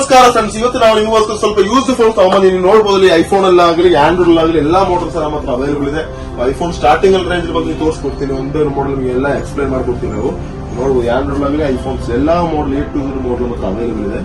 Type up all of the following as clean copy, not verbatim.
ನಮಸ್ಕಾರ ಫ್ರೆಂಡ್ಸ್, ಇವತ್ತು ನಾವು ನಿಮಗೋಸ್ಕರ ಸ್ವಲ್ಪ ಯೂಸ್ ಫೋನ್ ತಗೊಂಬಂದಿನಿ. ನೋಡಬಹುದು ಐಫೋನ್ ಅಲ್ಲಾಗಲಿ ಆಂಡ್ರಾಯ್ಡ್ ಆಗಲಿ ಎಲ್ಲಾ ಮಾಡೆಲ್ಸ್ ನಮ್ಮ ಹತ್ರ ಅವೈಲೇಬಲ್ ಇದೆ. ಐಫೋನ್ ಸ್ಟಾರ್ಟಿಂಗ್ ಅಲ್ಲಿ ರೇಂಜ್ ಬಗ್ಗೆ ತೋರಿಸ್ಕೊಡ್ತೀನಿ. ಒಂದೊಂದು ಮಾಡೆಲ್ ನಿಮಗೆ ಎಲ್ಲ ಎಕ್ಸ್ಪ್ಲೈನ್ ಮಾಡ್ಕೊಡ್ತೀನಿ. ನಾವು ನೋಡಬಹುದು ಆಂಡ್ರಾಯ್ಡ್ ಆಗಲಿ ಐಫೋನ್ಸ್ ಎಲ್ಲಾ model A to Z model ಮಾತ್ರ ಅವೈಲೇಬಲ್ ಇದೆ.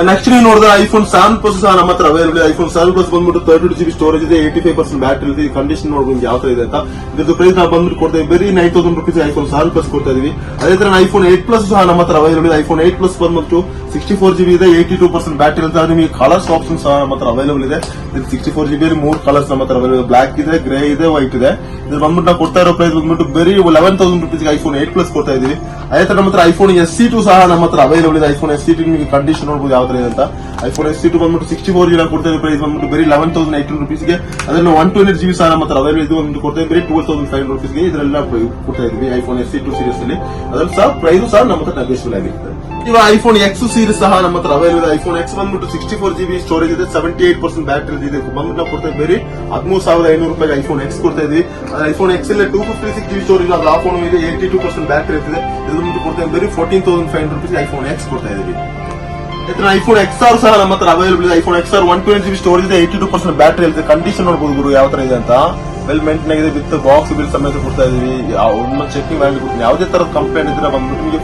ನೆಕ್ಸ್ಟ್ ನೀವು ನೋಡಿದ್ರೆ ಐಫೋನ್ 7 ಪ್ಲಸ್ ಸಹ ನಮ್ಮ ಹತ್ರ ಅವೈಲೇಬಲ್ ಇದೆ. ಐಫೋನ್ 7 ಪ್ಲಸ್ ಬಂದ್ಬಿಟ್ಟು 32GB ಸ್ಟೋರೇಜ್ ಇದೆ, 85% ಬ್ಯಾಟರಿ ಇದೆ. ಕಂಡೀಷನ್ ನೋಡ್ಬೋದು ಯಾವ ತರ ಇದೆ ಅಂತ. ಇದ್ರ ಪ್ರೈಸ್ ನಾವು ಬಂದ್ಬಿಟ್ಟು ಕೊಡ್ತೇವೆ ಬರೀ 9000 ರೂಪೀಸ್ ಐಫೋನ್ 7 ಪ್ಲಸ್ ಕೊಡ್ತಾ ಇದೀವಿ. ಅದೇ ತರ ಐಫೋನ್ 8 ಪ್ಲಸ್ ಸಹ ನಮ್ಮ ಹತ್ರ ಅವೈಲೇಬಲ್ ಇದೆ. ಐಫೋನ್ 8 ಪ್ಲಸ್ ಬಂದ್ಬಿಟ್ಟು 64GB ಇದೆ, 82% ಬ್ಯಾಟರಿ ಅಂತ. ನಿಮಗೆ ಕಲರ್ಸ್ ಆಪ್ಷನ್ ಸಹ ನಮ್ಮ ಹತ್ರ ಅವೈಲೇಬಲ್ ಇದೆ. 64GB ಅಲ್ಲಿ 3 ಕಲರ್ಸ್ ನಮ್ಮ ಹತ್ರ ಅವೈಲೇಬಲ್ ಇದೆ. ಬ್ಲಾಕ್ ಇದೆ, ಗ್ರೇ ಇದೆ, ವೈಟ್ ಇದೆ. ಇದ್ರ ಬಂದ್ಬಿಟ್ಟು ನಾವು ಕೊಡ್ತಾ ಇರೋ ಪ್ರೈಸ್ ಬಂದ್ಬಿಟ್ಟು ಬರೀ 11000 ರೂಪೀಸ್ ಐಫೋನ್ 8 ಪ್ಲಸ್ ಕೊಡ್ತಾ ಇದೀವಿ. ಅದೇ ತರ ನಮ್ಮ ಹತ್ರ ಐಫೋನ್ SE2 ಸಹ ನಮ್ಮ ಹತ್ರ ಅವೈಲೇಬಲ್ ಇದೆ. ಐಫೋನ್ SE2 ನಿಮಗೆ ಕಂಡೀಷನ್ ನೋಡಬಹುದು ಯಾವ ತರ ಇದೆ ಅಂತ. ಐಫೋನ್ SE2 ಬಂದ್ಬಿಟ್ಟು 64GB ಕೊಡ್ತಾ ಇರೋ ಪ್ರೈಸ್ ಬಂದ್ಬಿಟ್ಟು ಬರೀ 11800 ರೂಪೀಸ್ಗೆ. ಅದರಲ್ಲಿ 128GB ಸಹ ನಮ್ಮ ಹತ್ರ ಅವೈಲೇಬಲ್ ಇದೆ. ಒಂದು ಕೊಡ್ತಾ ಬರೀ 12500 ರೂಪೀಸ್ಗೆ ಇದರೆಲ್ಲ ಕೊಡ್ತಾ ಇದೀವಿ ಐಫೋನ್ SE2 ಸೀರೀಸ್ ಅಲ್ಲಿ. ಅದ್ರಲ್ಲಿ ಸಹ ಪ್ರೈಸ್ ಸಹ ನಮ್ಮ ಹತ್ರ ನೆಗೋಷಿಯಬಲ್ ಆಗಿರುತ್ತೆ. ಇವಾಗ ಐಫೋನ್ X ಸೀರೀಸ್ ಸಹ ನಮ್ಮ ಹತ್ರ ಅವೈಲೇಬಲ್ ಇದೆ. ಐಫೋನ್ X ಬಂದ್ಬಿಟ್ಟು 64GB ಸ್ಟೋರೇಜ್ ಇದೆ, 78% ಬ್ಯಾಟರಿ ಇದೆ. ಬಂದ್ಬಿಟ್ಟು ನಾವು ಕೊಡ್ತಾ ಬರೀ 13500 ರೂಪಾಯಿ ಐಫೋನ್ X ಕೊಡ್ತಾ ಇದೀವಿ. ಐಫೋನ್ X ಅಲ್ಲಿ 256GB ಸ್ಟೋರೇಜ್ ಅದು ಆ ಫೋನ್ ಇದೆ, 82% ಬ್ಯಾಟರಿ ಇರ್ತದೆ. ಇದು ಬಂದ್ಬಿಟ್ಟು ಕೊಡ್ತಾ ಬರೀ 14500 ರೂಪೀಸ್ ಐಫೋನ್ X ಕೊಡ್ತಾ ಇದೀವಿ. ಐಫೋನ್ XR ಸಹ ನಮ್ಮ ಹತ್ರ ಅವೈಲೇಬಲ್ ಇದೆ. ಐಫೋನ್ XR 120GB ಸ್ಟೋರೇಜ್ ಇದೆ, 82% ಬ್ಯಾಟರಿ ಇರುತ್ತೆ. ಕಂಡೀಷನ್ ನೋಡಬಹುದು ಗುರು ಯಾವ ತರ ಇದೆ ಅಂತ. ವೆಲ್ ಮೇಂಟೈನ್ ಆಗಿದೆ, ವಿತ್ ಬಾಕ್ಸ್ ಬಿಲ್ ಸಮೇತ ಕೊಡ್ತಾ ಇದೀವಿ. ಚೆಕಿಂಗ್ ವ್ಯಾಲ್ಯೂ ಕೊಡ್ತೀನಿ. ಯಾವುದೇ ತರ ಕಂಪ್ಲೇಂಟ್ ಇದ್ರೆ ಬಂದ್ಬಿಟ್ಟು ನಿಮಗೆ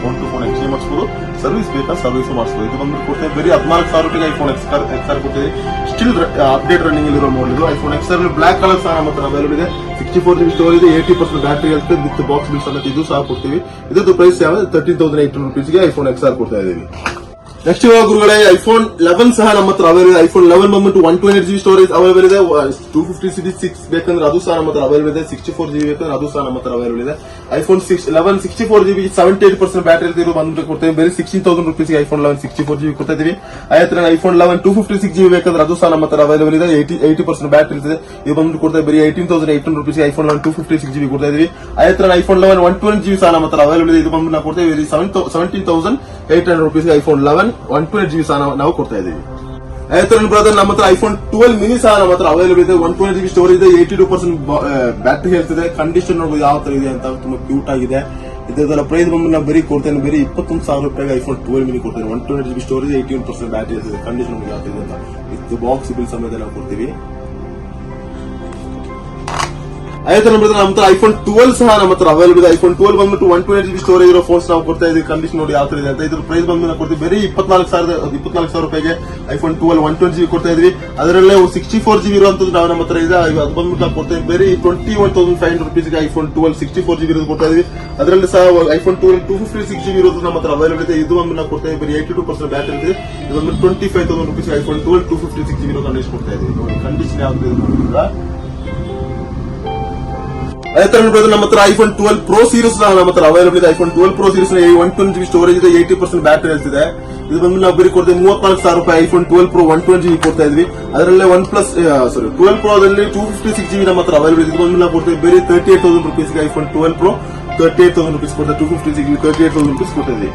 ಫೋನ್ ಟು ಫೋನ್ ಎಕ್ಸ್ಚೇಂಜ್ ಮಾಡಿಸಬಹುದು. ಸರ್ವಿಸ್ ಬೇಕಾ ಸರ್ವಿಸ್ ಮಾಡಿಸಬಹುದು. ಇದು ಬಂದ್ಬಿಟ್ಟು ಕೊಡ್ತೇವೆ ಬರೀ 14000 ರೂಪಾಯಿಗೆ ಐಫೋನ್ XR ಕೊಡ್ತೀವಿ. ಸ್ಟಿಲ್ ಅಪ್ಡೇಟ್ ರನ್ನಿಂಗ್ ಇರೋ ನೋಡಿದ್ರು. ಐಫೋನ್ XR ಬ್ಲಾಕ್ ಕಲರ್ ಸಹ ನಮ್ಮ ಹತ್ರ ಅವೈಲೇಬಲ್ ಇದೆ. 64GB ಸ್ಟೋರೇಜ್ ಇದೆ, 80% ಬ್ಯಾಟರಿ ಇರುತ್ತೆ, ವಿತ್ ಬಾಕ್ಸ್ ಬಿಲ್ ಸಮೇತ ಇದು ಸಹ ಕೊಡ್ತೀವಿ. ಇದ್ರದ್ದು ಪ್ರೈಸ್ 13800 ರೂಪೀಸ್ಗೆ ಐಫೋನ್ XR ಕೊಡ್ತಾ ಇದೀವಿ. ನೆಕ್ಸ್ಟ್ ಗುರುಗಳೇ ಐಫೋನ್ 11 ಸಹ ನಮ್ಮ ಹತ್ರ ಅವೈಲೇಬಲ್ ಇದೆ. ಐಫೋನ್ 11 ಬಂದ್ಬಿಟ್ಟು 128GB ಸ್ಟೋರೇಜ್ ಅವೈಲೇಬಲ್ ಇದೆ. 256 ಬೇಕಂದ್ರೆ ಅದು ಸಹ ನಮ್ಮ ಹತ್ರ ಅವೈಲೇಬಲ್ ಇದೆ. 64GB ಬೇಕಂದ್ರೆ ಅದು ಸಹ ನಮ್ಮ ಹತ್ರ ಅವೈಲೇಬಲ್ ಇದೆ. ಐಫೋನ್ 11 64GB 78% ಬ್ಯಾಟರಿ ಇರೋ ಬಂದ್ಬಿಟ್ಟು ಕೊಡ್ತೇವೆ ಬರೀ 16000 ರೂಪೀಸ್ಗೆ ಐಫೋನ್ 11 64GB ಕೊಡ್ತಾ ಇದೀವಿ. ಅದೇ ತರ ಐಫೋನ್ 11 256GB ಬೇಕಂದ್ರೆ ಅದು ಸಹ ನಮ್ಮ ಹತ್ರ ಅವೈಲೇಬಲ್ ಇದೆ. 80% ಬ್ಯಾಟರಿ ಇರ್ತದೆ. ಇದು ಬಂದ್ಬಿಟ್ಟು ಕೊಡ್ತೇವೆ ಬರೀ 18800 ರೂಪೀಸ್ಗೆ ಐಫೋನ್ 11 256GB ಕೊಡ್ತಾ ಇದೀವಿ. ಅದೇ ತರ ಐಫೋನ್ 11 120GB ಸಹ ನಮ್ಮ ಹತ್ರ ಅವೈಲೇಬಲ್ ಇದೆ. ಇದು ಬಂದ್ಬಿಟ್ಟು ನಾವು ಕೊಡ್ತೇವೆ 17800 ರೂಪೀಸ್ಗೆ ಐಫೋನ್ 11 120GB ಸಹ ನಾವು ಕೊಡ್ತಾ ಇದೀವಿ. ಅದೇ ತರ ಬ್ರದರ್ ನಮ್ಮ ಹತ್ರ ಐಫೋನ್ 12 ಮಿನಿ ಸಹ ನಮ್ಮ ಹತ್ರ ಅವೈಲೇಬಲ್ ಇದೆ. 120GB ಸ್ಟೋರೇಜ್ ಇದೆ, 82% ಬ್ಯಾಟರಿ ಹೇಳ್ತಿದೆ. ಕಂಡೀಷನ್ ನೋಡಬಹುದು ಯಾವ ತರ ಇದೆ ಅಂತ, ತುಂಬಾ ಕ್ಯೂಟ್ ಆಗಿದೆ. ಇದರ ಪ್ರೈಸ್ ಬಂದು ನಾವು ಬರೀ ಕೊಡ್ತೇನೆ ಬರೀ 21000 ರೂಪಾಯಿಗೆ ಐಫೋನ್ 12 ಮಿನಿ ಕೊಡ್ತೇನೆ. 120GB ಸ್ಟೋರೇಜ್, 18% ಬ್ಯಾಟರಿ ಇರ್ತದೆ. ಕಂಡೀಷನ್ ಯಾವ ತರ ಇದೆ ಅಂತ ವಿತ್ ಬಾಕ್ಸ್ ಬಿಲ್ ಸಮೇತ ನಾವು ಕೊಡ್ತೀವಿ. ಅದೇ ತರ ನಮ್ಮ ಹತ್ರ ಐಫೋನ್ 12 ಸಹ ನಮ್ಮ ಹತ್ರ ಅವೈಲೇಬಲ್ ಇದೆ. ಐಫೋನ್ 12 ಬಂದ್ಬಿಟ್ಟು 120GB ಸ್ಟೋರೇಜ್ ಇರೋ ಫೋನ್ಸ್ ನಾವು ಕೊಡ್ತಾ ಇದೀವಿ. ಕಂಡೀಷನ್ ನೋಡಿ ಯಾವ ತರ ಇದೆ ಅಂತ. ಇದ್ರ ಪ್ರೈಸ್ ಬಂದು ನಾವು ಕೊಡ್ತೀವಿ ಬರೀ 24000 ರೂಪಾಯಿಗೆ ಐಫೋನ್ 12 120GB ಕೊಡ್ತಾ ಇದೀವಿ. ಅದರಲ್ಲೇ 64GB ಇರುವಂತದ್ದು ನಾವು ನಮ್ಮ ಹತ್ರ ಇದೆ. ಅದು ಬಂದ್ಬಿಟ್ಟು ನಾವು ಕೊಡ್ತೇವೆ ಬರೀ 21500 ರೂಪೀಸ್ಗೆ ಐಫೋನ್ 12 64GB ಇರೋದು ಕೊಡ್ತಾ ಇದೀವಿ. ಅದರಲ್ಲಿ ಸಹ ಐಫೋನ್ 12 256GB ಇರೋದು ನಮ್ಮ ಹತ್ರ ಅವೈಲೇಬಲ್ ಇದೆ. ಇದು ಬಂದು ನಾವು ಕೊಡ್ತೇವೆ ಬರೀ 82% ಬ್ಯಾಟರಿ ಇದೆ. ಇದು ಬಂದು 25000 ರೂಪೀಸ್ಗೆ ಐಫೋನ್ 12 256GB ಇರೋ ಕಂಡೀಷನ್ ಕೊಡ್ತಾ ಇದೀವಿ. ನೋಡಿ ಕಂಡೀಷನ್ ಯಾವ್ದು ಇದೆ ನೋಡಿದ್ರ. ಅದೇ ತರ ನಮ್ಮ ಹತ್ರ ಐಫೋನ್ 12 Pro ಸೀರೀಸ್ ನಮ್ಮ ಹತ್ರ ಅವೈಲೇಬಲ್ ಇದೆ. IPhone 12 Pro series 120GB storage ಇದೆ, 80% ಬ್ಯಾಟರಿ ಇರ್ತದೆ. ಇದು ಬಂದು ನಾವು ಬರೀ ಕೊಡ್ತೇವೆ 34000 ರೂಪಾಯಿ ಐಫೋನ್ 12 Pro 120GB ಕೊಡ್ತಾ ಇದ್ವಿ. ಅದರಲ್ಲೇ 12 Pro ದಲ್ಲಿ 256GB ನಮ್ಮ ಹತ್ರ ಅವೈಲೇಬಲ್ ಇದೆ. ಇದು ಬಂದು ನಾವು ಕೊಡ್ತೇವೆ ಬರೀ 38000 ರೂಪೀಸ್ಗೆ ಐಫೋನ್ 12 Pro 38000 ರೂಪೀಸ್ ಕೊಡ್ತೇವೆ. 256GB 38000 ರೂಪೀಸ್ ಕೊಡ್ತಾ ಇದ್ವಿ.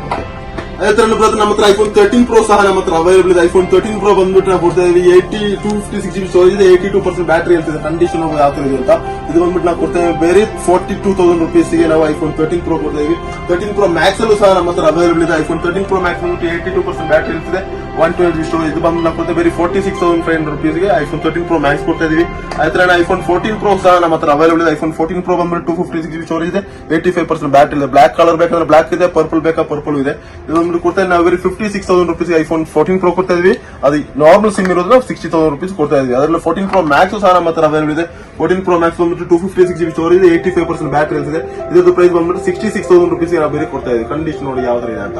ಅದೇ ತರ ನಮ್ಮ ಹತ್ರ ಐಫೋನ್ 13 Pro ಸಹ ನಮ್ಮ ಹತ್ರ ಅವೈಲೇಬಲ್ ಇದೆ. ಐಫೋನ್ 13 Pro ಬಂದ್ಬಿಟ್ಟು ನಾವು ಕೊಡ್ತಾ ಇದೀವಿ 256GB ಸ್ಟೋರೇಜ್ ಇದೆ, 82% ಬ್ಯಾಟರಿ ಇರ್ತದೆ. ಕಂಡೀಷನ್ ಯಾವ ತರ ಇದೆ ಅಂತ. ಇದು ಬಂದ್ಬಿಟ್ಟು ನಾವು ಕೊಡ್ತೇವೆ ಬೇರೆ 42000 ರೂಪೀಸ್ಗೆ ನಾವು ಐಫೋನ್ 13 Pro ಕೊಡ್ತಾ ಇದೀವಿ. 13 Pro Max ಅಲ್ಲೂ ಸಹ ನಮ್ಮ ಹತ್ರ ಅವೈಲೇಬಲ್ ಇದೆ. ಐಫೋನ್ 13 Pro Max ಬಂದ್ಬಿಟ್ಟು 82% ಬ್ಯಾಟರಿ ಇರ್ತದೆ, 120GB ಸ್ಟೋರೇಜ್. ಇದು ಬಂದು ನಾವು ಕೊಡ್ತೇವೆ ಬೇರೆ 46500 ರೂಪೀಸ್ಗೆ ಐಫೋನ್ 13 Pro Max ಕೊಡ್ತಾ ಇದೀವಿ. ಅದೇ ತರ ಐಫೋನ್ 14 Pro ಸಹ ನಮ್ಮ ಹತ್ರ ಅವೈಲೇಬಲ್ ಇದೆ. ಐಫೋನ್ 14 Pro ಬಂದ್ಬಿಟ್ಟು 256GB ಸ್ಟೋರೇಜ್ ಇದೆ, 85% ಬ್ಯಾಟರಿ ಇದೆ. ಬ್ಲಾಕ್ ಕಲರ್ ಬೇಕಂದ್ರೆ ಬ್ಲಾಕ್ ಇದೆ, ಪರ್ಪಲ್ ಬೇಕಾ ಪರ್ಪಲ್ ಇದೆ. ಇದು ಕೊಡ್ತಾ ನಾವು ಬರೀ 56000 ರೂಪೀಸ್ ಐಫೋನ್ 14 Pro ಕೊಡ್ತಾ ಇದೀವಿ. ಅದು ನಾರ್ಮಲ್ ಸಿಮ್ ಇರೋದ್ರಿಂದ 60000 ರೂಪೀಸ್ ಕೊಡ್ತಾ ಇದೀವಿ. ಅದರಲ್ಲಿ 14 Pro Max ಸಹ ನಮ್ಮ ಹತ್ರ ಅವೈಲೇಬಲ್ ಇದೆ. 14 Pro Max ಬಂದ್ಬಿಟ್ಟು 256GB ಸ್ಟೋರೇಜ್ ಇದೆ, 85% ಬ್ಯಾಟರಿ ಇರ್ತದೆ. ಇದ್ರದ್ದು ಪ್ರೈಸ್ ಬಂದ್ಬಿಟ್ಟು 66000 ರೂಪೀಸ್ ನಾವು ಬೇರೆ ಕೊಡ್ತಾ ಇದೀವಿ. ಕಂಡೀಷನ್ ನೋಡಿ ಯಾವ ತರ ಇದೆ ಅಂತ.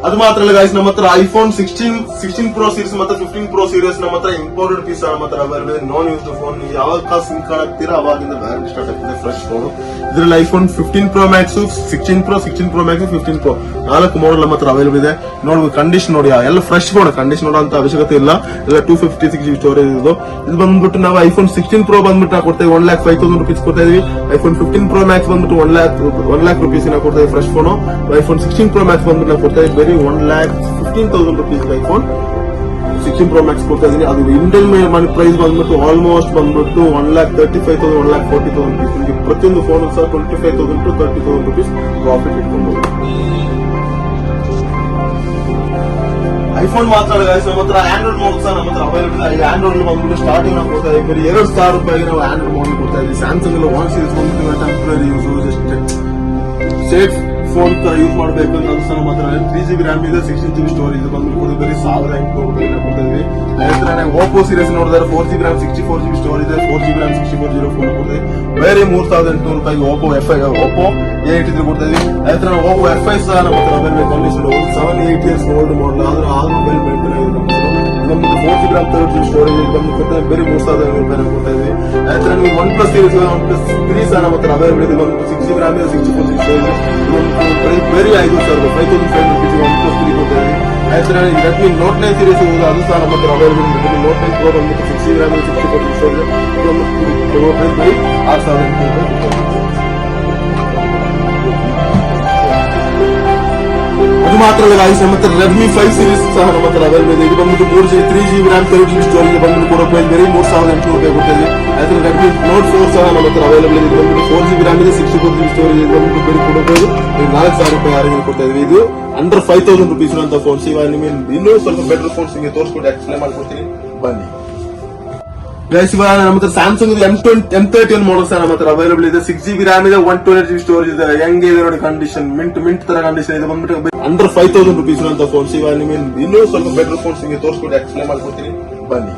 ಅದು ಮಾತ್ರ ಅಲ್ಲ ಗೈಸ್, ನಮ್ಮ ಹತ್ರ ಐಫೋನ್ 16 Pro ಸೀರೀಸ್ ಮತ್ತೆ 15 Pro ಸೀರೀಸ್ ನಮ್ಮ ಹತ್ರ ಇಂಪೋರ್ಟೆಡ್ ಪೀಸ್ ನಮ್ಮ ಹತ್ರ ಅವೈಲೇಬಲ್ ಇದೆ. ನಾನ್ ಯೂಸ್ಡ್ ಫೋನ್ ಯಾವಾಗ ಸಿಮ್ ಕಾರ್ಡ್ ಹಾಕ್ತೀರಾ ಅವಾಗಿಂದ ವ್ಯಾರಂಟಿ ಸ್ಟಾರ್ಟ್ ಆಗ್ತದೆ, ಫ್ರೆಶ್ ಫೋನ್. ಇದರಲ್ಲಿ iPhone 15 Pro Max 16 Pro 16 Pro Max 15 Pro 4 model ನಮ್ಮ ಹತ್ರ ಅವೈಲೇಬಲ್ ಇದೆ. ನೋಡ್ಬೋದು ಕಂಡೀಷನ್ ನೋಡಿ, ಎಲ್ಲ ಫ್ರೆಶ್ ಫೋನ್, ಕಂಡೀಷನ್ ನೋಡೋ ಅಂತ ಅವಶ್ಯಕತೆ ಇಲ್ಲ. ಎಲ್ಲ 256GB ಸ್ಟೋರೇಜ್ ಇದು. ಇದು ಬಂದ್ಬಿಟ್ಟು ನಾವು ಐಫೋನ್ 16 Pro ಬಂದ್ಬಿಟ್ಟು ನಾವು ಕೊಡ್ತೇವೆ 1,05,000 ರೂಪೀಸ್ ಕೊಡ್ತಾ ಇದೀವಿ. ಐಫೋನ್ 15 Pro Max ಬಂದ್ಬಿಟ್ಟು 1 lakh ರೂಪೀಸ್ ನಾವು ಕೊಡ್ತೇವೆ fresh phone. IPhone 16 Pro Max ಬಂದ್ಬಿಟ್ಟು ನಾವು ಕೊಡ್ತೇವೆ ಬರೀ 1,15,000 ರೂಪೀಸ್ ಐಫೋನ್ 16 Pro Max ಕೊಡ್ತಾ ಇದೀನಿ. ಅದು ಇಂಡಿಯನ್ ಮನಿ ಪ್ರೈಸ್ ಬಂದ್ಬಿಟ್ಟು ಆಲ್ಮೋಸ್ಟ್ ಬಂದ್ಬಿಟ್ಟು 1,35,000 1,40,000 ರೂಪೀಸ್. ನಿಮಗೆ ಪ್ರತಿಯೊಂದು ಫೋನ್ ಸಹ 25,000 to 30,000 ರೂಪೀಸ್ ಪ್ರಾಫಿಟ್ ಇಟ್ಕೊಂಡು ಐಫೋನ್ ಮಾತ್ರ ಅಲ್ಲ guys, ನಮ್ಮ ಹತ್ರ ಆಂಡ್ರಾಯ್ಡ್ ಮಾಡಲ್ ಸಹ ನಮ್ಮ ಹತ್ರ ಅವೈಲೇಬಲ್ ಇದೆ. ಆಂಡ್ರಾಯ್ಡ್ ಬಂದ್ಬಿಟ್ಟು ಸ್ಟಾರ್ಟಿಂಗ್ ನಾವು ಕೊಡ್ತಾ ಇದ್ದೀವಿ ಬರೀ 2,000 ರೂಪಾಯಿಗೆ ನಾವು ಆಂಡ್ರಾಯ್ಡ್ ಮಾಡಲ್ ಕೊಡ್ತಾ ಇದ್ದೀವಿ. ಸ್ಯಾಮ್ಸಂಗ್ ಎಲ್ಲ 1 ಸೀರೀಸ್ ಬಂದ್ಬಿಟ್ಟು temporary use just safe phone ತರ ಯೂಸ್ ಮಾಡಬೇಕು ಅಂತ ಸಹ ನಮ್ಮ ಹತ್ರ 3GB RAM ಇದೆ, 16GB ಸ್ಟೋರೇಜ್ ಇದೆ ಬಂದ್ಬಿಟ್ಟು ಬರೀ 1,800 ರೂಪಾಯಿ ಕೊಡ್ತಾ ಇದ್ದೀವಿ. ಅದೇ ಓಪೋ ಸೀರೀಸ್ ನೋಡಿದ್ರೆ 4GB RAM 64GB ಸ್ಟೋರೇಜ್ ಇದೆ, 4GB RAM 64GB ಫೋನ್ ಕೊಡ್ತೀವಿ ಬೇರೆ 3,800 ರೂಪಾಯಿಗೆ ಓಪೋ A83 ಕೊಡ್ತಾ ಇದೀವಿ. ಅದೇ ಓಪೋ F5 ಸಹ ನಮ್ಮ ಹತ್ರ available condition 7-8 years old model ಆದ್ರೂ ಮೊಬೈಲ್ ಮೇಂಟೈನ್ ಆಗಿದೆ. ಬಂದ್ಬಿಟ್ಟು 4GB RAM 30GB ಸ್ಟೋರೇಜ್ ಬಂದ್ಬಿಟ್ಟು ಬೇರೆ 3,500 ರೂಪಾಯಿ ಕೊಡ್ತಾ ಇದೀವಿ. ಅದೇ ನೀವು OnePlus ಸೀರೀಸ್ OnePlus 3 ಸಹ ನಮ್ಮ ಹತ್ರ ಅವೈಲೇಬಲ್ ಇದೆ. ಬಂದ್ಬಿಟ್ಟು 6GB RAM ಇದೆ, 64GB ಸ್ಟೋರೇಜ್ ಬೇರೆ 5,000 5,500 ರೂಪಾಯಿ OnePlus 3 ಕೊಡ್ತಾ ಇದೀವಿ. ಅದೇ ರೆಡ್ಮಿ ನೋಟ್ 9 ಸೀರೀಸ್ ಅದು ಸಹ ನಮ್ಮ ಹತ್ರ ಅವೈಲೇಬಲ್ ಇದೆ. ನೋಟ್ 9 ಪ್ರೋ ಬಂದ್ಬಿಟ್ಟು 6GB RAM 64GB ಸ್ಟೋರೇಜ್ ಬರೀ 6,800 ರೂಪಾಯಿ. ಅದು ಮಾತ್ರ ಅಲ್ಲ guys, ನಮ್ಮ ಹತ್ರ ರೆಡ್ಮಿ 5 ಸೀರೀಸ್ ಸಹ ನಮ್ಮ ಹತ್ರ ಅವೈಲೇಬಲ್ ಇದೆ. ಇದು ಬಂದ್ಬಿಟ್ಟು 3GB RAM 30GB ಸ್ಟೋರೇಜ್ ಬಂದ್ಬಿಟ್ಟು ಕೊಡೋ ಪ್ರೈಸ್ ಬೇರೆ 3,800 ರೂಪಾಯಿ ಕೊಡ್ತಾ ಇದೆ. ಅದ್ರ ರೆಡ್ಮಿ ನೋಟ್ 4 ಸಹ ನಮ್ಮ ಹತ್ರ ಅವೈಲೇಬಲ್ ಇದೆ. ಇದು ಬಂದ್ಬಿಟ್ಟು 4GB RAM ಇದೆ, 64GB ಸ್ಟೋರೇಜ್ ಇದೆ ಬಂದ್ಬಿಟ್ಟು ಬೇರೆ ಕೊಡೋ ಪ್ರೈಸ್ 4,000 ರೂಪಾಯಿ ಯಾರಿಗೆ ಕೊಡ್ತಾ ಇದೀವಿ. ಇದು ಅಂಡರ್ 5,000 ರೂಪೀಸ್ ಇರುವಂತ ಫೋನ್ಸ್. ಇವಾಗ ನಿಮಗೆ ಇನ್ನೂ ಸ್ವಲ್ಪ ಬೆಟರ್ ಫೋನ್ಸ್ ನಿಮಗೆ ತೋರಿಸ್ಕೊಂಡು ಎಕ್ಸ್ಪ್ಲೇನ್ ಮಾಡ್ಕೊಡ್ತೀನಿ ಬನ್ನಿ ಗೈಸ್. ಇವಾಗ ನಮ್ಮ ಹತ್ರ ಸ್ಯಾಮ್ಸಂಗ್ M31 ಮಾಡಲ್ ಸಹ ನಮ್ಮ ಹತ್ರ ಅವೈಲೇಬಲ್ ಇದೆ. 6GB RAM ಇದೆ, 128GB ಸ್ಟೋರೇಜ್ ಇದೆ. ಹೆಂಗೆ ಇದೆ ನೋಡಿ ಕಂಡೀಷನ್, ಮಿಂಟ್ ತರ ಕಂಡೀಷನ್ ಇದೆ ಬಂದ್ಬಿಟ್ಟು ಅಂಡರ್ 5,000 ರೂಪೀಸ್ ಇರುವಂತ ಫೋನ್ಸ್. ಇವಾಗ ನಿಮಗೆ ಇನ್ನೂ ಸ್ವಲ್ಪ ಬೆಟರ್ ಫೋನ್ಸ್ ನಿಮಗೆ ತೋರಿಸ್ಕೊಂಡು ಎಕ್ಸ್ಪ್ಲೇನ್ ಮಾಡ್ಕೊಡ್ತೀನಿ ಬನ್ನಿ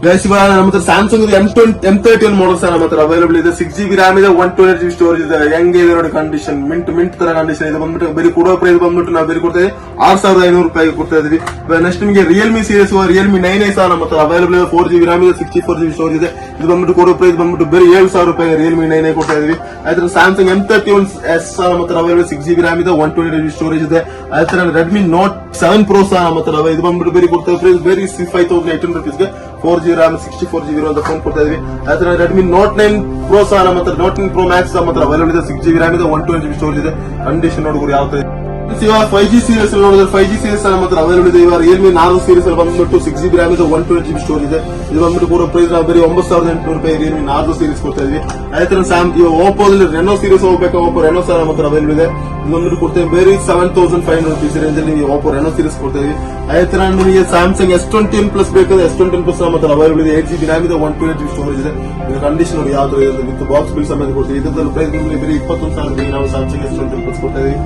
ಗೈಸ್. ಇವಾಗ ನಮ್ಮ ಹತ್ರ ಸ್ಯಾಮ್ಸಂಗ್ M31 ಮಾಡಲ್ ಸಹ ನಮ್ಮ ಹತ್ರ ಅವೈಲೇಬಲ್ ಇದೆ. 6GB RAM ಇದೆ, 128GB ಸ್ಟೋರೇಜ್ ಇದೆ. ಹೆಂಗೆ ಇದೆ ನೋಡಿ ಕಂಡೀಷನ್, ಮಿಂಟ್ ತರ ಕಂಡೀಷನ್ ಇದೆ ಬಂದ್ಬಿಟ್ಟು ಬೇರೆ ಕೊಡೋ ಪ್ರೈಸ್ ಬಂದ್ಬಿಟ್ಟು ನಾವು ಬೇರೆ ಕೊಡ್ತಾ ಇದ್ದೀವಿ 6,500 ರೂಪಾಯಿ ಕೊಡ್ತಾ ಇದೀವಿ. ನೆಕ್ಸ್ಟ್ ನಿಮಗೆ ರಿಯಲ್ಮಿ ಸೀರೀಸ್ ರಿಯಲ್ಮಿ 9i ಸಹ ನಮ್ಮ ಹತ್ರ ಅವೈಲೇಬಲ್ ಇದೆ. 4GB RAM ಇದೆ, 64GB ಸ್ಟೋರೇಜ್ ಇದೆ. ಇದು ಬಂದ್ಬಿಟ್ಟು ಕೊಡೋ ಪ್ರೈಸ್ ಬಂದ್ಬಿಟ್ಟು ಬೇರೆ 7,000 ರೂಪಾಯಿ ರಿಯಲ್ಮಿ 9i ಕೊಡ್ತಾ ಇದೀವಿ. ಅದ್ರ ಸ್ಯಾಮ್ಸಂಗ್ M31s ಸಹ ನಮ್ಮ ಹತ್ರ ಅವೈಲೇಬಲ್ 6GB RAM ಇದೆ, 128GB ಸ್ಟೋರೇಜ್ ಇದೆ. ಅದ್ರ ರೆಡ್ಮಿ ನೋಟ್ 7 ಪ್ರೋ ಸಹ ನಮ್ಮ ಹತ್ರ ಇದು ಬಂದ್ಬಿಟ್ಟು ಬೇರೆ ಕೊಡ್ತಾ ಪ್ರೈಸ್ ಬೇರೆ 5,800 ರೂಪೀಸ್ಗೆ 4GB RAM 64GB ಇರುವಂತ ಫೋನ್ ಕೊಡ್ತಾ ಇದೀವಿ. ಅದ್ರ ರೆಡ್ಮಿ ನೋಟ್ 9 ಪ್ರೋ ಸಹ ನಮ್ಮ ಹತ್ರ ನೋಟ್ 9 ಪ್ರೋ ಮ್ಯಾಕ್ಸ್ ನಮ್ಮ ಹತ್ರ ಅವೈಲೇಬಲ್ ಇದೆ. 6GB RAM ಇದೆ, 128GB ಸ್ಟೋರೇಜ್ ಇದೆ. ಕಂಡೀಷನ್ ನೋಡಿದ್ರೆ ಯಾವ ತರ ಇವಾಗ 5G ಸೀರೀಸ್ ನೋಡಿದ್ರೆ 5G ಸೀರೀಸ್ ನಮ್ಮ ಹತ್ರ ಅವೈಲೇಬಲ್ ಇದೆ. ಇವಾಗ ರಿಯಲ್ಮಿ 4 ಸೀರೀಸ್ ಅಲ್ಲಿ ಬಂದ್ಬಿಟ್ಟು 6GB RAM ಇದೆ, 128GB ಸ್ಟೋರೇಜ್ ಇದೆ. ಇದು ಬಂದ್ಬಿಟ್ಟು ಪೂರ ಪ್ರೈಸ್ ನಾವು ಬರೀ 9,800 ರೂಪಾಯಿ ರಿಯಲ್ಮಿ 4 ಸೀರೀಸ್ ಕೊಡ್ತಾ ಇದೀವಿ. ಅದೇ ತರ ಓಪೋದಲ್ಲಿ ರೆನೋ ಸೀರೀಸ್ ಹೋಗ್ಬೇಕು, ಓಪೋ ರೆನೋ ಸಹ ನಮ್ಮ ಹತ್ರ ಅವೈಲೇಬಲ್ ಇದೆ. ಇದು ಬಂದ್ಬಿಟ್ಟು ಕೊಡ್ತೇವೆ ಬೇರೆ 7,500 ರೂಪೀಸ್ ರೇಂಜ್ ಅಲ್ಲಿ ನೀವು ಓಪೋ ರೆನೋ ಸೀರೀಸ್ ಕೊಡ್ತಾ ಇದೀವಿ. ಅದೇ ತರ ನಿಮಗೆ ಸ್ಯಾಮ್ಸಂಗ್ S21 ಪ್ಲಸ್ ಬೇಕಾದ್ರೆ S21 ಪ್ಲಸ್ ನಮ್ಮ ಹತ್ರ ಅವೈಲೇಬಲ್ ಇದೆ. 8GB RAM ಇದೆ, 128GB ಸ್ಟೋರೇಜ್ ಇದೆ. ಇದು ಕಂಡೀಷನ್ ನೋಡಿ ಯಾವ ತರ ಇದೆ ವಿತ್ ಬಾಕ್ಸ್ ಬಿಲ್ ಸಮೇತ ಕೊಡ್ತೀವಿ. ಇದ್ರಲ್ಲಿ ಪ್ರೈಸ್ ನಿಮಗೆ ಬರೀ 21,000 ನಾವು ಸ್ಯಾಮ್ಸಂಗ್ S21 ಪ್ಲಸ್ ಕೊಡ್ತಾ ಇದೀವಿ.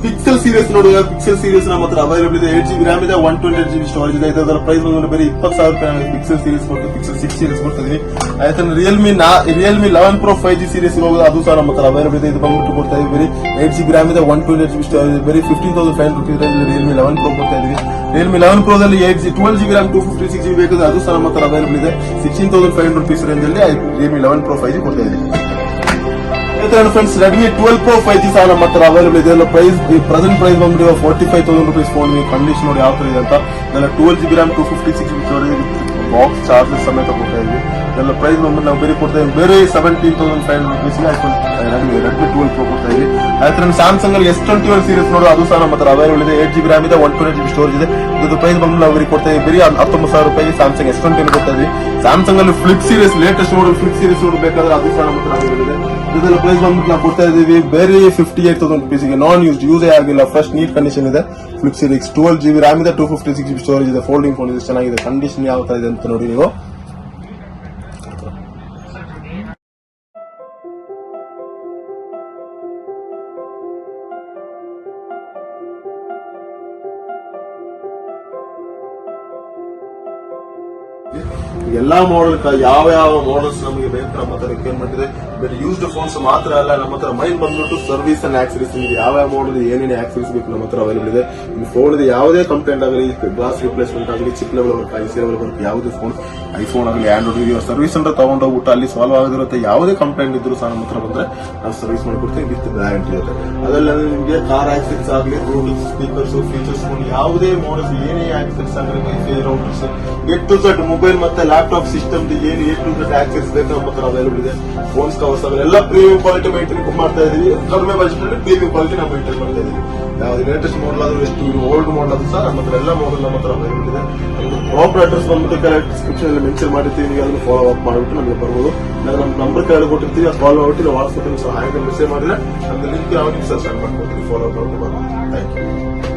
ಪಿಕ್ಸೆಲ್ ಸೀರೀಸ್ ನೋಡಿದ್ರೆ ಪಿಕ್ಸೆಲ್ ಸೀರೀಸ್ ನಮ್ಮ ಹತ್ರ ಅವೈಲೇಬಲ್ ಇದೆ. 8GB RAM ಇದೆ, 128GB ಸ್ಟೋರೇಜ್ ಇದೆ. ಇದರ ಪ್ರೈಸ್ ಬಂದು ಬರೀ 20,000 ರೂಪಾಯಿ ಪಿಕ್ಸೆಲ್ ಸೀರೀಸ್ ಕೊಡ್ತೀವಿ. ಪಿಕ್ಸೆಲ್ 6 ಸೀರೀಸ್ ಕೊಡ್ತೀವಿ. ಆಯ್ತು ರಿಯಲ್ಮಿ 11 ಪ್ರೋ 5G ಸೀರೀಸ್ ಹೋಗೋದು ಅದು ಸಹ ನಮ್ಮ ಹತ್ರ ಅವೈಲೇಬಲ್ ಇದೆ. ಇದು ಬಂದ್ಬಿಟ್ಟು ಕೊಡ್ತಾ ಇದೀವಿ ಬರೀ 8GB RAM ಇದೆ, 128GB ಸ್ಟೋರೇಜ್ ಬರೀ 15,500 ರೂಪೀಸ್ ರಿಯಲ್ಮಿ 11 ಪ್ರೋ ಕೊಡ್ತಾ ಇದೀವಿ. ರಿಯಲ್ಮಿ 11 ಪ್ರೋದಲ್ಲಿ 12GB RAM 256GB ಬೇಕಾದ್ರೆ ಅದು ಸಹ ನಮ್ಮ ಹತ್ರ ಅವೈಲೇಬಲ್ ಇದೆ. 16,500 ರೂಪೀಸ್ ರೇಂಜ್ ಅಲ್ಲಿ ರಿಯಲ್ಮಿ 11 ಪ್ರೋ 5G ಕೊಡ್ತಾ ಇದೀವಿ. ಫ್ರೆಂಡ್ಸ್ ರೆಡ್ಮಿ 12 ಪ್ರೋ 5G ಸಹ ನಮ್ಮ ಹತ್ರ ಅವೈಲೇಬಲ್ ಇದೆ. ಪ್ರೈಸ್ ಪ್ರೆಸೆಂಟ್ ಪ್ರೈಸ್ ಬಂದ್ಬಿಟ್ಟು 45,000 ರೂಪೀಸ್ ಫೋನ್. ಕಂಡೀಷನ್ ನೋಡಿ ಯಾವ ತರ ಇದೆ ಅಂತ. 12GB RAM 256GB storage box charges ಸಮೇತ ಕೊಡ್ತಾ ಇದೀವಿ. ಇದೆಲ್ಲ ಪ್ರೈಸ್ ಬಂದ್ಬಿಟ್ಟು ನಾವು ಬೇರೆ ಕೊಡ್ತಾ ಇದೀವಿ ಬೇರೆ 17,500 ರೂಪೀಸ್ಗೆ ರೆಡ್ಮಿ 12 ಪ್ರೋ ಕೊಡ್ತಾ ಇದೀವಿ. ಆಯ್ತು ಸ್ಯಾಮ್ಸಂಗ್ ಅಲ್ಲಿ S21 ಸೀರೀಸ್ ನೋಡೋ ಅದು ಸಹ ನಮ್ಮ ಹತ್ರ ಅವೈಲೇಬಲ್ ಇದೆ. 8GB RAM ಇದೆ, 128GB ಸ್ಟೋರೇಜ್ ಇದೆ. ಇದು ಪ್ರೈಸ್ ಬಂದ್ಬಿಟ್ಟು ನಾವು ಬೇರೆ ಕೊಡ್ತಾ ಇದೀವಿ ಬರೀ 19,000 ರೂಪಾಯಿ ಸ್ಯಾಮ್ಸಂಗ್ S21 ಕೊಡ್ತಾ ಇದೀವಿ. ಸ್ಯಾಮ್ಸಂಗ್ ಅಲ್ಲಿ flip series latest model flip series ನೋಡಬೇಕಾದ್ರೆ ಅದು ಸಹ ನಮ್ಮ ಹತ್ರ ಅವೈಲೇಬಲ್ ಇದೆ. ಇದೆಲ್ಲ ಪ್ರೈಸ್ ಬಂದ್ಬಿಟ್ಟು ನಾವು ಕೊಡ್ತಾ ಇದೀವಿ ಬೇರೆ 58,000 ರೂಪೀಸ್ಗೆ. ನಾನ್ ಯೂಸೇ ಆಗಿಲ್ಲ, ಫ್ರೆಶ್ ನೀಟ್ ಕಂಡೀಷನ್ ಇದೆ. ಫ್ಲಿಪ್ ಸೀರೀಸ್ 12GB RAM ಇದೆ, 256GB ಸ್ಟೋರೇಜ್ ಇದೆ. ಫೋಲ್ಡಿಂಗ್ ಫೋನ್ ಇದೆ, ಚೆನ್ನಾಗಿದೆ. ಕಂಡೀಷನ್ ಯಾವ ತರ ಇದೆ ಅಂತ ನೋಡಿ ನೀವು. ಎಲ್ಲಾ ಮಾಡೆಲ್ ಯಾವ ಮಾಡೆಲ್ಸ್ ನಮಗೆ ಬೇಕು ನಮ್ಮ ಹತ್ರ ರಿಕ್ವೈರ್ಮೆಂಟ್ ಇದೆ. ಬಟ್ ಯೂಸ್ಡ್ ಫೋನ್ಸ್ ಮಾತ್ರ ಅಲ್ಲ, ನಮ್ಮ ಹತ್ರ ಮೈನ್ ಬಂದ್ಬಿಟ್ಟು ಸರ್ವಿಸ್ ಅಂಡ್ ಆಕ್ಸರೀಸ್. ನಿಮಗೆ ಯಾವ ಮಾಡೆಲ್ ಏನೇನು ಆಕ್ಸರೀಸ್ ಬೇಕು ನಮ್ಮ ಹತ್ರ ಅವೈಲೇಬಲ್ ಇದೆ. ನಿಮ್ಮ ಫೋನ್ ಯಾವುದೇ ಕಂಪ್ಲೇಂಟ್ ಆಗಲಿ, ಗ್ಲಾಸ್ ರಿಪ್ಲೇಸ್ಮೆಂಟ್ ಆಗಲಿ, chip level work IC level work ಯಾವುದೇ ಫೋನ್ ಐಫೋನ್ ಆಗಲಿ ಆಂಡ್ರಾಯ್ಡ್ ಸರ್ವಿಸ್ ಸೆಂಟರ್ ತಗೊಂಡೋಗ್ಬಿಟ್ಟು ಅಲ್ಲಿ ಸಾಲ್ವ್ ಆಗಿರುತ್ತೆ. ಯಾವುದೇ ಕಂಪ್ಲೇಂಟ್ ಇದ್ರು ಸಹ ನಮ್ಮ ಹತ್ರ ಬಂದ್ರೆ ನಾವು ಸರ್ವಿಸ್ ಮಾಡ್ಕೊಡ್ತೀವಿ ವಿತ್ ಗ್ಯಾರಂಟಿ ಇರುತ್ತೆ. ಅದೆಲ್ಲ ನಿಮಗೆ ಕಾರ್ ಆಕ್ಸರೀಸ್ ಆಗಲಿ, ಬ್ಲೂಟೂತ್ ಸ್ಪೀಕರ್ಸ್, ಫೀಚರ್ಸ್ ಫೋನ್ ಯಾವುದೇ ಮಾಡೆಲ್ಸ್ ಏನೇ ಆಕ್ಸರೀಸ್ ಆಗಲಿ, WiFi routers, A to Z mobile ಮತ್ತೆ ಲ್ಯಾಪ್ಟಾಪ್ ಸಿಸ್ಟಮ್ ಏನು ಎ ಟು ಝೆಡ್ ಆಕ್ಸರೀಸ್ ಬೇಕು ನಮ್ಮ ಹತ್ರ ಅವೈಲೇಬಲ್ ಇದೆ. ಫೋನ್ಸ್ ಕವರ್ಸ್ ಎಲ್ಲ ಪ್ರೀಮಿಯಂ ಕ್ವಾಲಿಟಿ ಮೇಂಟೈನ್ ಮಾಡ್ತಾ ಇದೀವಿ. ಕಡಿಮೆ ಬಜೆಟ್ ಅಲ್ಲಿ ಪ್ರೀಮಿಯಂ ಕ್ವಾಲಿಟಿ ನಾವು ಮೇಂಟೈನ್ ಮಾಡ್ತಾ ಇದೀವಿ. ಯಾವ್ದು ಲೇಟೆಸ್ಟ್ ಮಾಡಲ್ ಆದ್ರೂ ಎಷ್ಟು ಓಲ್ಡ್ ಮಾಡಲ್ ಆದ್ರೂ ಸಹ ನಮ್ಮ ಹತ್ರ ಎಲ್ಲ ಮಾಡಲ್ ನಮ್ಮ ಹತ್ರ ಅವೈಲೇಬಲ್ ಇದೆ. ಪ್ರಾಪರ್ ಅಡ್ರೆಸ್ ಬಂದ್ಬಿಟ್ಟು ಡಿಸ್ಕ್ರಿಪ್ಷನ್ ಅಲ್ಲಿ ಮೆನ್ಷನ್ ಮಾಡಿರ್ತೀವಿ. ನೀವು ಅದನ್ನು ಫಾಲೋ ಅಪ್ ಮಾಡಿಬಿಟ್ಟು ನಮಗೆ ಬರ್ಬೋದು. ನಮ್ಮ ನಂಬರ್ ಕೆಳಗೆ ಕೊಟ್ಟಿರ್ತೀವಿ, ಕಾಲ್ ಮಾಡ್ಬಿಟ್ಟು ನಾವು ವಾಟ್ಸ್ಆಪ್ ಸಹ ಹಾಗೆ ಮೆಸೇಜ್ ಮಾಡಿದ್ರೆ ನಮ್ಗೆ ಲಿಂಕ್ ಯಾವ ಸರ್ ಸೆಂಡ್ ಮಾಡ್ಕೊಡ್ತೀವಿ. ಫಾಲೋ ಅಪ್ ಮಾಡ್ಕೊಂಡು ಥ್ಯಾಂಕ್ ಯು.